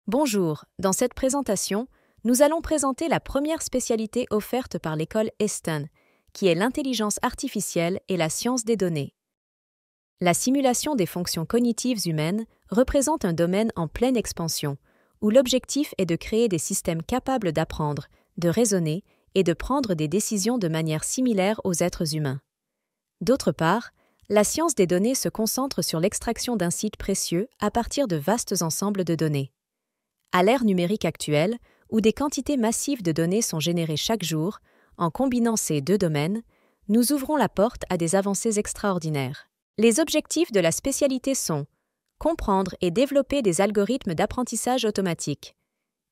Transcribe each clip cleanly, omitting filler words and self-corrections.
Bonjour, dans cette présentation, nous allons présenter la première spécialité offerte par l'école Easton, qui est l'intelligence artificielle et la science des données. La simulation des fonctions cognitives humaines représente un domaine en pleine expansion, où l'objectif est de créer des systèmes capables d'apprendre, de raisonner et de prendre des décisions de manière similaire aux êtres humains. D'autre part, la science des données se concentre sur l'extraction d'un site précieux à partir de vastes ensembles de données. À l'ère numérique actuelle, où des quantités massives de données sont générées chaque jour, en combinant ces deux domaines, nous ouvrons la porte à des avancées extraordinaires. Les objectifs de la spécialité sont comprendre et développer des algorithmes d'apprentissage automatique,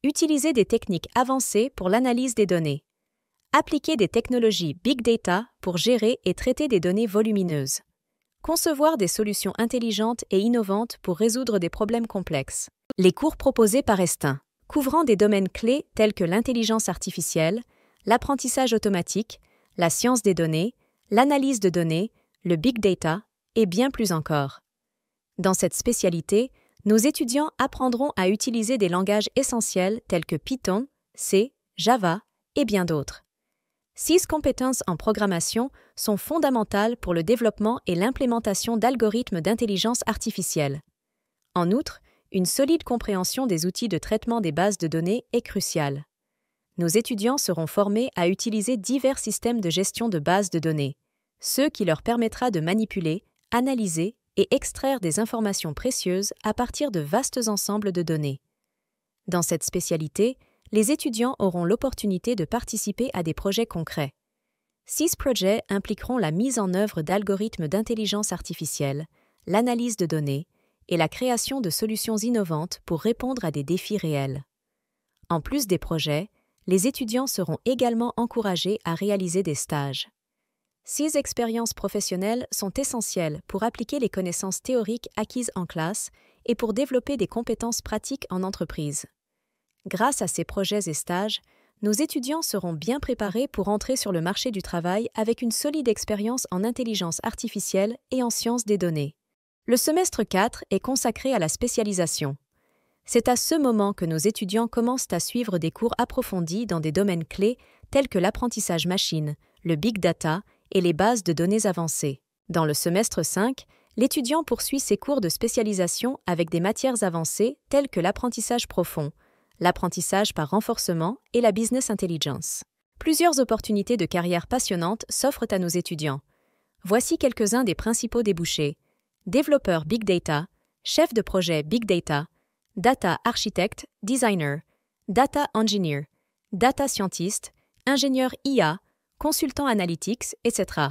utiliser des techniques avancées pour l'analyse des données, appliquer des technologies Big Data pour gérer et traiter des données volumineuses, concevoir des solutions intelligentes et innovantes pour résoudre des problèmes complexes. Les cours proposés par Easton, couvrant des domaines clés tels que l'intelligence artificielle, l'apprentissage automatique, la science des données, l'analyse de données, le big data et bien plus encore. Dans cette spécialité, nos étudiants apprendront à utiliser des langages essentiels tels que Python, C, Java et bien d'autres. 6 compétences en programmation sont fondamentales pour le développement et l'implémentation d'algorithmes d'intelligence artificielle. En outre, une solide compréhension des outils de traitement des bases de données est cruciale. Nos étudiants seront formés à utiliser divers systèmes de gestion de bases de données, ce qui leur permettra de manipuler, analyser et extraire des informations précieuses à partir de vastes ensembles de données. Dans cette spécialité, les étudiants auront l'opportunité de participer à des projets concrets. 6 projets impliqueront la mise en œuvre d'algorithmes d'intelligence artificielle, l'analyse de données, et la création de solutions innovantes pour répondre à des défis réels. En plus des projets, les étudiants seront également encouragés à réaliser des stages. 6 expériences professionnelles sont essentielles pour appliquer les connaissances théoriques acquises en classe et pour développer des compétences pratiques en entreprise. Grâce à ces projets et stages, nos étudiants seront bien préparés pour entrer sur le marché du travail avec une solide expérience en intelligence artificielle et en sciences des données. Le semestre 4 est consacré à la spécialisation. C'est à ce moment que nos étudiants commencent à suivre des cours approfondis dans des domaines clés tels que l'apprentissage machine, le big data et les bases de données avancées. Dans le semestre 5, l'étudiant poursuit ses cours de spécialisation avec des matières avancées telles que l'apprentissage profond, l'apprentissage par renforcement et la business intelligence. Plusieurs opportunités de carrière passionnantes s'offrent à nos étudiants. Voici quelques-uns des principaux débouchés. Développeur Big Data, chef de projet Big Data, Data Architect, Designer, Data Engineer, Data Scientist, ingénieur IA, consultant analytics, etc.